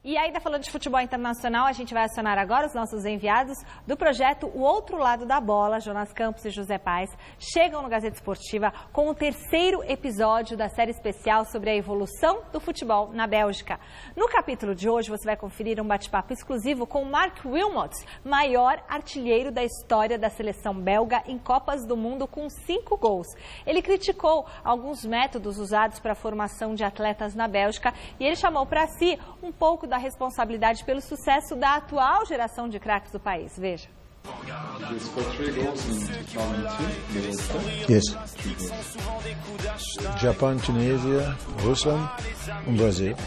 E ainda falando de futebol internacional, a gente vai acionar agora os nossos enviados do projeto O Outro Lado da Bola. Jonas Campos e José Paes chegam no Gazeta Esportiva com o terceiro episódio da série especial sobre a evolução do futebol na Bélgica. No capítulo de hoje, você vai conferir um bate-papo exclusivo com Mark Wilmots, maior artilheiro da história da seleção belga em Copas do Mundo com 5 gols. Ele criticou alguns métodos usados para a formação de atletas na Bélgica e ele chamou para si um pouco da responsabilidade pelo sucesso da atual geração de craques do país. Veja. Yes. Japan, Tunisia, Russland and Brazil.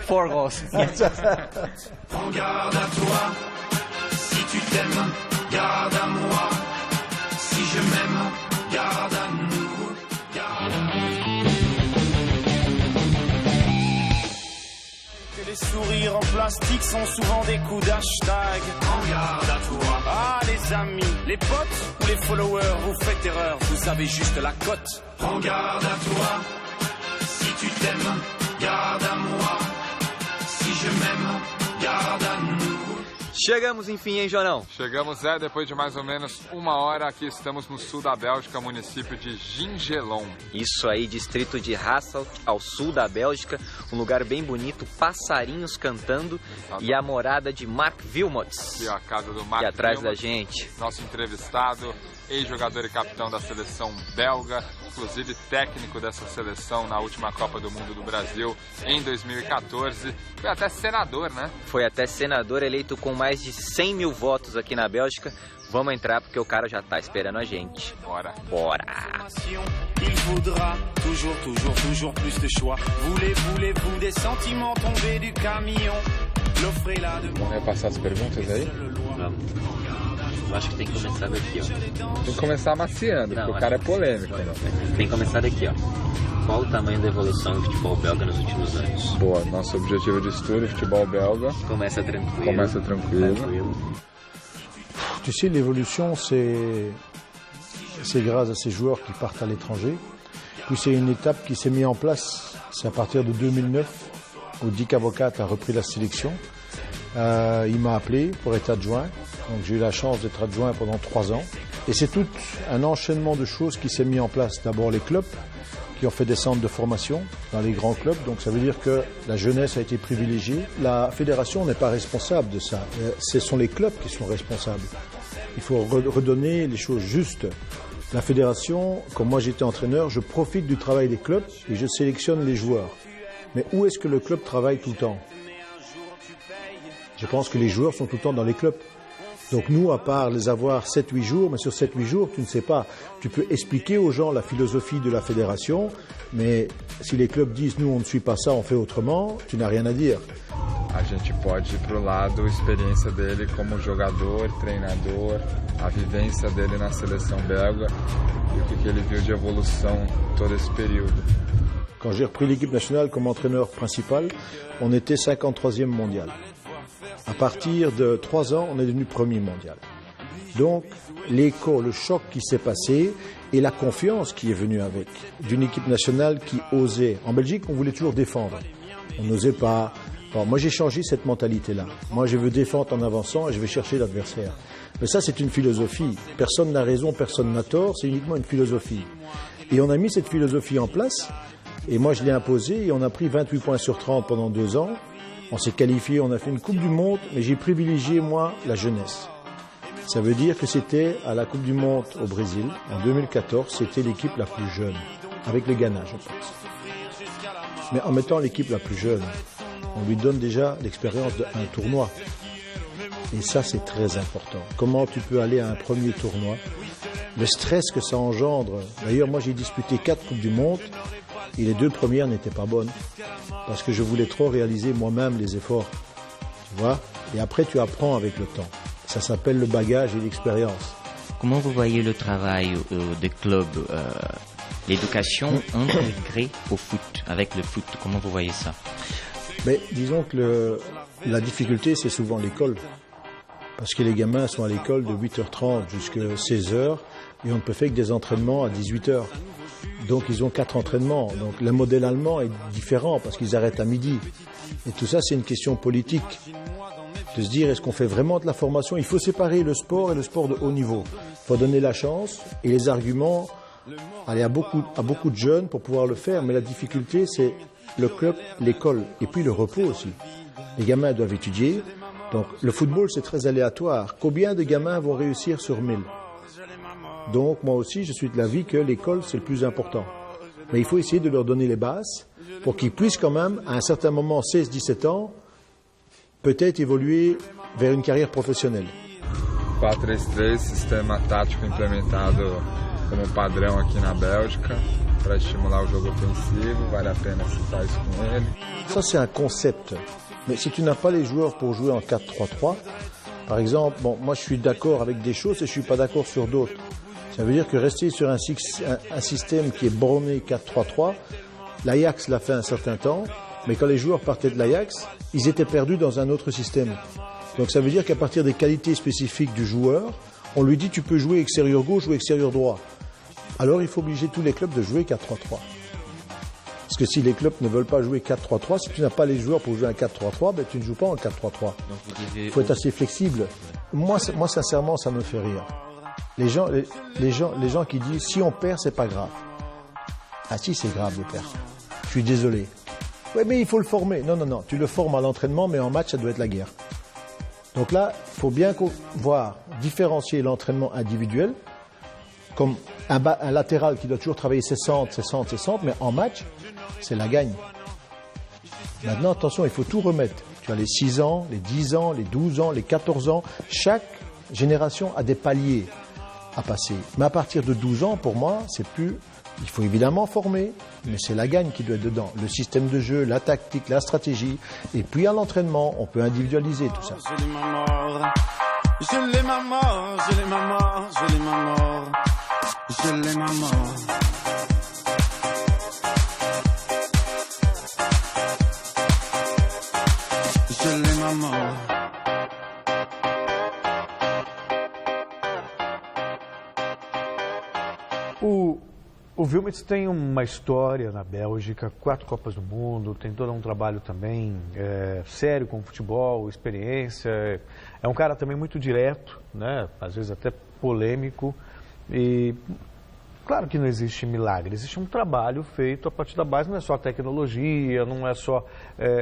4 goals. Yes. Garde à toi, si tu t'aimes, garde à moi, si je m'aime, garde à nous, garde à nous. Les sourires en plastique sont souvent des coups d'hashtag. Prends garde à toi. Ah, les amis, les potes ou les followers, vous faites erreur, vous avez juste la cote. Prends garde à toi, si tu t'aimes, garde à moi, si je m'aime, garde à nous. Chegamos enfim, hein, Jorão? Chegamos, depois de mais ou menos 1 hora, aqui estamos no sul da Bélgica, município de Gingelon. Isso aí, distrito de Hasselt, ao sul da Bélgica, um lugar bem bonito, passarinhos cantando. E a morada de Mark Wilmots. E a casa do Mark aqui atrás Wilmots, da gente. Nosso entrevistado, ex-jogador e capitão da seleção belga, inclusive técnico dessa seleção na última Copa do Mundo do Brasil em 2014. Foi até senador, né? Foi até senador, eleito com mais de 100 mil votos aqui na Bélgica. Vamos entrar porque o cara já tá esperando a gente. Bora. Bora. Il faudra toujours, toujours, toujours plus de choix. Voulez-vous des sentiments tombés du camion? L'offre est là de... Vamos repassar as perguntas aí? Vamos. Eu acho que tem que começar daqui, ó. Tem que começar maciando, porque o cara é polêmico, né? Tem que começar daqui, ó. Qual o tamanho da evolução do futebol belga nos últimos anos? Boa, nosso objetivo de estudo, futebol belga. Começa tranquilo. Começa tranquilo. Tu sais, l'évolution, c'est grâce à ces joueurs qui partent à l'étranger. Puis c'est une étape qui s'est mise en place. C'est à partir de 2009 où Dick Avocat a repris la sélection. Il m'a appelé pour être adjoint. Donc j'ai eu la chance d'être adjoint pendant 3 ans. Et c'est tout un enchaînement de choses qui s'est mis en place. D'abord les clubs qui ont fait des centres de formation dans les grands clubs. Donc ça veut dire que la jeunesse a été privilégiée. La fédération n'est pas responsable de ça. Ce sont les clubs qui sont responsables. Il faut redonner les choses justes. La fédération, comme moi j'étais entraîneur, je profite du travail des clubs et je sélectionne les joueurs. Mais où est-ce que le club travaille tout le temps? Je pense que les joueurs sont tout le temps dans les clubs. Donc nous, à part les avoir 7-8 jours, mais sur 7-8 jours, tu ne sais pas. Tu peux expliquer aux gens la philosophie de la fédération, mais si les clubs disent « nous, on ne suit pas ça, on fait autrement », tu n'as rien à dire. A gente pode ir pro lado, experiência dele como jogador, treinador, a vivência dele na seleção belga e o que ele viu de evolução todo esse período. Quand j'ai repris l'équipe nationale comme entraîneur principal, on était 53e mondial. À partir de 3 ans, on est devenu premier mondial. Donc, l'écho, le choc qui s'est passé et la confiance qui est venue avec, d'une équipe nationale qui osait. En Belgique, on voulait toujours défendre. On n'osait pas. Bon, moi, j'ai changé cette mentalité-là. Moi, je veux défendre en avançant et je vais chercher l'adversaire. Mais ça, c'est une philosophie. Personne n'a raison, personne n'a tort. C'est uniquement une philosophie. Et on a mis cette philosophie en place. Et moi, je l'ai imposée et on a pris 28 points sur 30 pendant 2 ans. On s'est qualifié, on a fait une Coupe du Monde, mais j'ai privilégié, moi, la jeunesse. Ça veut dire que c'était à la Coupe du Monde au Brésil, en 2014, c'était l'équipe la plus jeune, avec le Ghana, je pense. Mais en mettant l'équipe la plus jeune, on lui donne déjà l'expérience d'un tournoi. Et ça, c'est très important. Comment tu peux aller à un premier tournoi? Le stress que ça engendre. D'ailleurs, moi, j'ai disputé 4 Coupes du Monde. Et les 2 premières n'étaient pas bonnes parce que je voulais trop réaliser moi-même les efforts, tu vois. Et après, tu apprends avec le temps. Ça s'appelle le bagage et l'expérience. Comment vous voyez le travail des clubs, l'éducation intégrée au foot, avec le foot? Comment vous voyez ça? Mais disons que la difficulté, c'est souvent l'école. parce que les gamins sont à l'école de 8h30 jusqu'à 16h et on ne peut faire que des entraînements à 18h. Donc ils ont 4 entraînements. Donc le modèle allemand est différent parce qu'ils arrêtent à midi. Et tout ça, c'est une question politique. De se dire, est-ce qu'on fait vraiment de la formation? Il faut séparer le sport et le sport de haut niveau. Il faut donner la chance et les arguments aller à beaucoup de jeunes pour pouvoir le faire. Mais la difficulté, c'est le club, l'école et puis le repos aussi. Les gamins doivent étudier. Donc le football, c'est très aléatoire. Combien de gamins vont réussir sur 1000? Donc moi aussi, je suis de l'avis que l'école, c'est le plus important. Mais il faut essayer de leur donner les bases pour qu'ils puissent quand même, à un certain moment, 16-17 ans, peut-être évoluer vers une carrière professionnelle. 4-3-3, sistema tático implementado como padrão aqui na Bélgica para estimular o jogo ofensivo, vale a pena citar isso com ele. Ça, c'est un concept. Mais si tu n'as pas les joueurs pour jouer en 4-3-3, par exemple, bon, moi je suis d'accord avec des choses et je ne suis pas d'accord sur d'autres. Ça veut dire que rester sur un système qui est borné 4-3-3, l'Ajax l'a fait un certain temps, mais quand les joueurs partaient de l'Ajax, ils étaient perdus dans un autre système. Donc ça veut dire qu'à partir des qualités spécifiques du joueur, on lui dit tu peux jouer extérieur gauche ou extérieur droit. Alors il faut obliger tous les clubs de jouer 4-3-3. Parce que si les clubs ne veulent pas jouer 4-3-3, si tu n'as pas les joueurs pour jouer un 4-3-3, ben tu ne joues pas en 4-3-3. Il faut être assez flexible. Moi sincèrement, ça me fait rire. Les gens qui disent si on perd, c'est pas grave. Ah si, c'est grave de perdre. Je suis désolé. Oui, mais il faut le former. Non, tu le formes à l'entraînement, mais en match, ça doit être la guerre. Donc là, il faut bien différencier l'entraînement individuel, comme un latéral qui doit toujours travailler ses centres, mais en match, c'est la gagne. Maintenant, attention, il faut tout remettre. Tu as les 6 ans, les 10 ans, les 12 ans, les 14 ans. Chaque génération a des paliers à passer. Mais à partir de 12 ans, pour moi, c'est plus... Il faut évidemment former, mais c'est la gagne qui doit être dedans. Le système de jeu, la tactique, la stratégie. Et puis à l'entraînement, on peut individualiser tout ça. Je l'ai ma mort, je l'ai ma mort, je l'ai ma mort, je l'ai ma mort, je l'ai ma mort. Je l'ai ma mort. O Wilmots tem uma história na Bélgica, 4 Copas do Mundo, tem todo um trabalho também sério com o futebol, experiência. É um cara também muito direto, né? Às vezes até polêmico. E claro que não existe milagre, existe um trabalho feito a partir da base, não é só tecnologia, não é só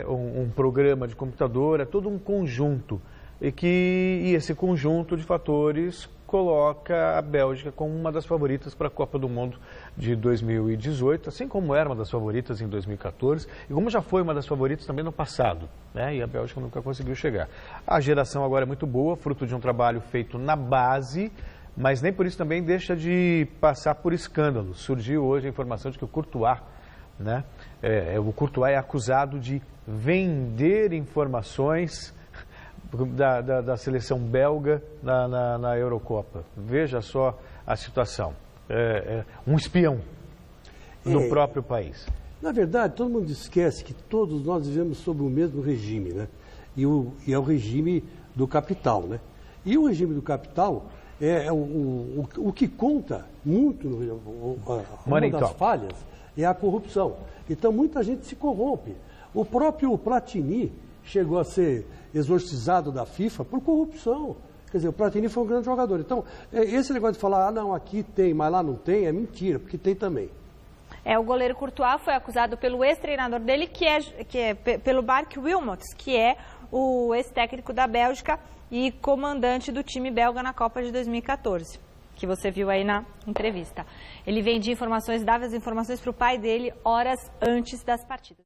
um programa de computador, é todo um conjunto. E esse conjunto de fatores coloca a Bélgica como uma das favoritas para a Copa do Mundo de 2018, assim como era uma das favoritas em 2014 e como já foi uma das favoritas também no passado, né? E a Bélgica nunca conseguiu chegar. A geração agora é muito boa, fruto de um trabalho feito na base, mas nem por isso também deixa de passar por escândalos. Surgiu hoje a informação de que o Courtois, né? O Courtois é acusado de vender informações da seleção belga na Eurocopa. Veja só a situação. Um espião no próprio país. Na verdade, todo mundo esquece que todos nós vivemos sob o mesmo regime, né? E é o regime do capital, né? E o regime do capital o que conta muito, uma das falhas é a corrupção. Então, muita gente se corrompe. O próprio Platini chegou a ser exorcizado da FIFA por corrupção. Quer dizer, o Platini foi um grande jogador. Então, esse negócio de falar, não, aqui tem, mas lá não tem, é mentira, porque tem também. O goleiro Courtois foi acusado pelo ex-treinador dele, que é pelo Mark Wilmots, que é o ex-técnico da Bélgica e comandante do time belga na Copa de 2014, que você viu aí na entrevista. Ele vendia informações, dava as informações para o pai dele horas antes das partidas.